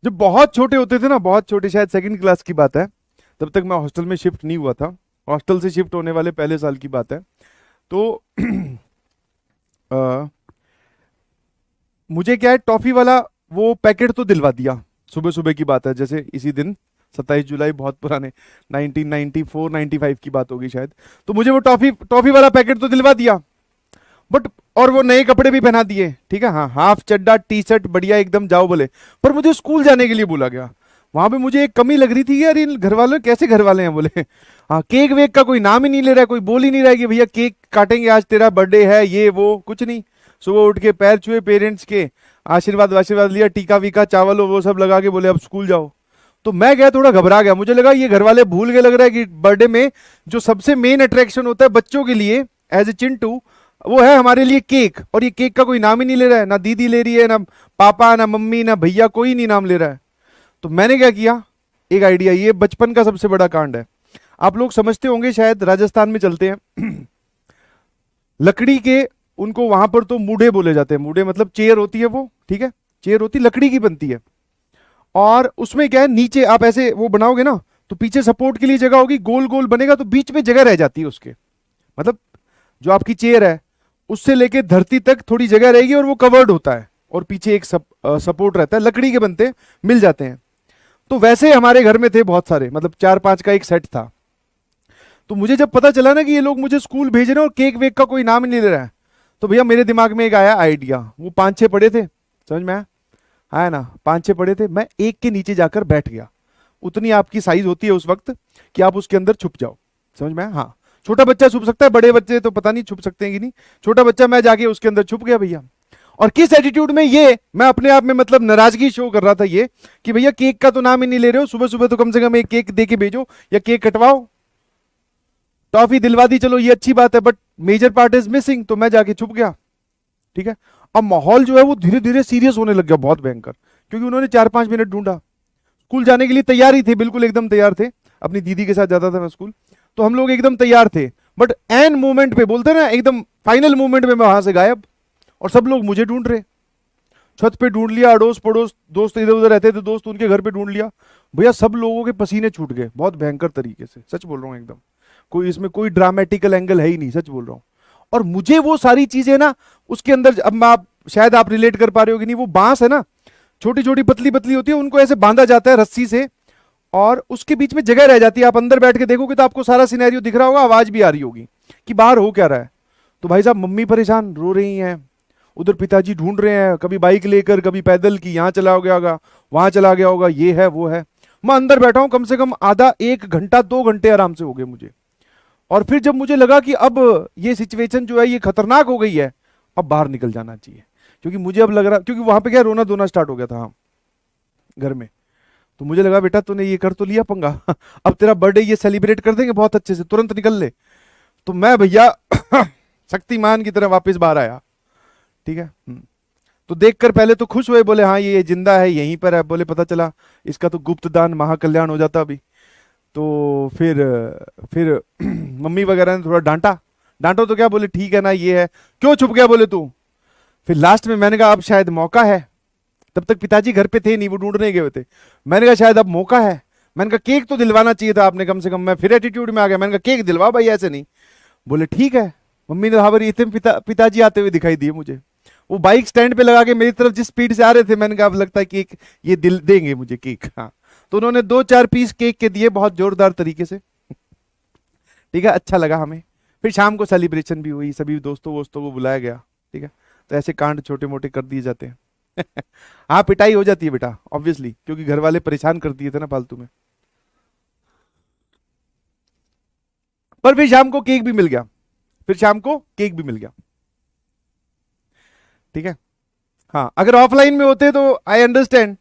जब बहुत छोटे होते थे ना, बहुत छोटे, शायद सेकंड क्लास की बात है, तब तक मैं हॉस्टल में शिफ्ट नहीं हुआ था। हॉस्टल से शिफ्ट होने वाले पहले साल की बात है। तो अ, मुझे क्या है, टॉफी वाला वो पैकेट तो दिलवा दिया। सुबह सुबह की बात है, जैसे इसी दिन 27 जुलाई, बहुत पुराने, 1994 95 की बात होगी शायद। तो मुझे वो टॉफी टॉफी वाला पैकेट तो दिलवा दिया, बट और वो नए कपड़े भी पहना दिए, ठीक है, हाँ, हाफ चड्डा टी शर्ट बढ़िया एकदम जाओ बोले। पर मुझे स्कूल जाने के लिए बोला गया। वहां पे मुझे एक कमी लग रही थी यार, इन घर वाले कैसे घर वाले हैं बोले। हाँ, केक वेक का कोई नाम ही नहीं ले रहा है, कोई बोल ही नहीं रहा है कि भैया केक काटेंगे, आज तेरा बर्थडे है, ये वो कुछ नहीं। सुबह उठ के पैर छुए पेरेंट्स के, आशीर्वाद आशीर्वाद लिया, टीका वीका चावल वो सब लगा के बोले अब स्कूल जाओ। तो मैं गया, थोड़ा घबरा गया, मुझे लगा ये घर वाले भूल गए लग रहा है कि बर्थडे में जो सबसे मेन अट्रैक्शन होता है बच्चों के लिए एज ए चिंटू, वो है हमारे लिए केक। और ये केक का कोई नाम ही नहीं ले रहा है, ना दीदी ले रही है, ना पापा, ना मम्मी, ना भैया, कोई नहीं नाम ले रहा है। तो मैंने क्या किया, एक आइडिया, ये बचपन का सबसे बड़ा कांड है। आप लोग समझते होंगे शायद, राजस्थान में चलते हैं लकड़ी के, उनको वहां पर तो मूढ़े बोले जाते हैं। मूढ़े मतलब चेयर होती है वो, ठीक है, चेयर होती लकड़ी की बनती है। और उसमें क्या है, नीचे आप ऐसे वो बनाओगे ना, तो पीछे सपोर्ट के लिए जगह होगी, गोल गोल बनेगा, तो बीच में जगह रह जाती है उसके। मतलब जो आपकी चेयर है, उससे लेके धरती तक थोड़ी जगह रहेगी, और वो कवर्ड होता है, और पीछे एक सपोर्ट रहता है, लकड़ी के बनते, मिल जाते हैं। तो वैसे हमारे घर में थे बहुत सारे, मतलब 4 5 का एक सेट था। तो मुझे जब पता चला ना कि ये लोग मुझे स्कूल भेज रहे हैं और केक वेक का कोई नाम ही नहीं ले रहा है, तो भैया मेरे दिमाग में एक आया आइडिया। वो 5 6 पड़े थे, समझ में आया, आया ना, 5 6 पड़े थे, मैं एक के नीचे जाकर बैठ गया। उतनी आपकी साइज होती है उस वक्त कि आप उसके अंदर छुप जाओ, समझ में आया, हाँ। छोटा बच्चा छुप सकता है, बड़े बच्चे तो पता नहीं छुप सकते हैं कि नहीं। छोटा बच्चा, मैं जाके उसके अंदर छुप गया भैया। और किस एटीट्यूड में, ये मैं अपने आप में मतलब नाराजगी शो कर रहा था ये, कि भैया केक का तो नाम ही नहीं ले रहे हो, सुबह सुबह तो कम से कम एक केक दे के भेजो, या केक कटवाओ। टॉफी दिलवा दी, चलो ये अच्छी बात है, but major part is missing. तो मैं जाके छुप गया, ठीक है। अब माहौल जो है वो धीरे धीरे सीरियस होने लग गया, बहुत भयंकर, क्योंकि उन्होंने 4 5 मिनट ढूंढा। स्कूल जाने के लिए तैयार ही थे, बिल्कुल एकदम तैयार थे। अपनी दीदी के साथ जाता था मैं स्कूल, तो हम लोग एकदम तैयार थे। बट एन मोमेंट पे, बोलते ना एकदम फाइनल मोमेंट में, मैं वहां से गायब, और सब लोग मुझे ढूंढ रहे। छत पे ढूंढ लिया, अड़ोस पड़ोस दोस्त इधर उधर रहते थे दोस्त, उनके घर पे ढूंढ लिया। भैया सब लोगों के पसीने छूट गए, बहुत भयंकर तरीके से, सच बोल रहा हूँ एकदम। कोई इसमें कोई ड्रामेटिकल एंगल है ही नहीं, सच बोल रहा हूँ। और मुझे वो सारी चीजें ना, उसके अंदर, अब मैं आप शायद आप रिलेट कर पा रहे हो कि नहीं, वो बांस है ना, छोटी छोटी पतली पतली होती है, उनको ऐसे बांधा जाता है रस्सी से, और उसके बीच में जगह रह जाती है। आप अंदर बैठ के देखोगे तो आपको सारा सिनेरियो दिख रहा होगा, आवाज भी आ रही होगी कि बाहर हो क्या रहा है। तो भाई साहब, मम्मी परेशान रो रही हैं, उधर पिताजी ढूंढ रहे हैं, कभी बाइक लेकर, कभी पैदल, की यहाँ चला गया होगा, वहां चला गया होगा, ये है वो है। मैं अंदर बैठा हूं, कम से कम आधा 1 घंटा 2 घंटे आराम से हो गए मुझे। और फिर जब मुझे लगा कि अब ये सिचुएशन जो है ये खतरनाक हो गई है, अब बाहर निकल जाना चाहिए, क्योंकि मुझे अब लग रहा, क्योंकि वहां पे क्या, रोना धोना स्टार्ट हो गया था, हाँ, घर में। तो मुझे लगा बेटा तूने ये कर तो लिया पंगा अब तेरा बर्थडे ये सेलिब्रेट कर देंगे बहुत अच्छे से, तुरंत निकल ले। तो मैं भैया शक्तिमान की तरह वापस बाहर आया, ठीक है। तो देखकर पहले तो खुश हुए, बोले हाँ ये जिंदा है, यहीं पर है, बोले पता चला इसका तो गुप्त दान महाकल्याण हो जाता अभी। तो फिर मम्मी वगैरह ने थोड़ा डांटा। डांटो तो क्या, बोले ठीक है ना, ये है, क्यों छुप गया बोले तू। फिर लास्ट में मैंने कहा अब शायद मौका है। तब तक पिताजी घर पे थे नहीं, वो ढूंढने गए हुए थे। मैंने कहा शायद अब मौका है। मैंने कहा केक तो दिलवाना चाहिए था आपने कम से कम। मैं फिर एटीट्यूड में आ गया, मैंने कहा केक दिलवा भाई, ऐसे नहीं। बोले ठीक है। मम्मी ने हावर इतने पिताजी आते हुए दिखाई दिए मुझे, वो बाइक स्टैंड पे लगा के मेरी तरफ जिस स्पीड से आ रहे थे, मैंने कहा अब लगता है केक ये दिल देंगे मुझे केक, हाँ। तो उन्होंने 2 4 पीस केक के दिए बहुत जोरदार तरीके से, ठीक है, अच्छा लगा हमें। फिर शाम को सेलिब्रेशन भी हुई, सभी दोस्तों वोस्तों को बुलाया गया, ठीक है। तो ऐसे कांड छोटे मोटे कर दिए जाते हैं हाँ, पिटाई हो जाती है बेटा ऑब्वियसली, क्योंकि घर वाले परेशान कर दिए थे ना फालतू में। पर फिर शाम को केक भी मिल गया, फिर शाम को केक भी मिल गया, ठीक है। हाँ, अगर ऑफलाइन में होते तो आई अंडरस्टैंड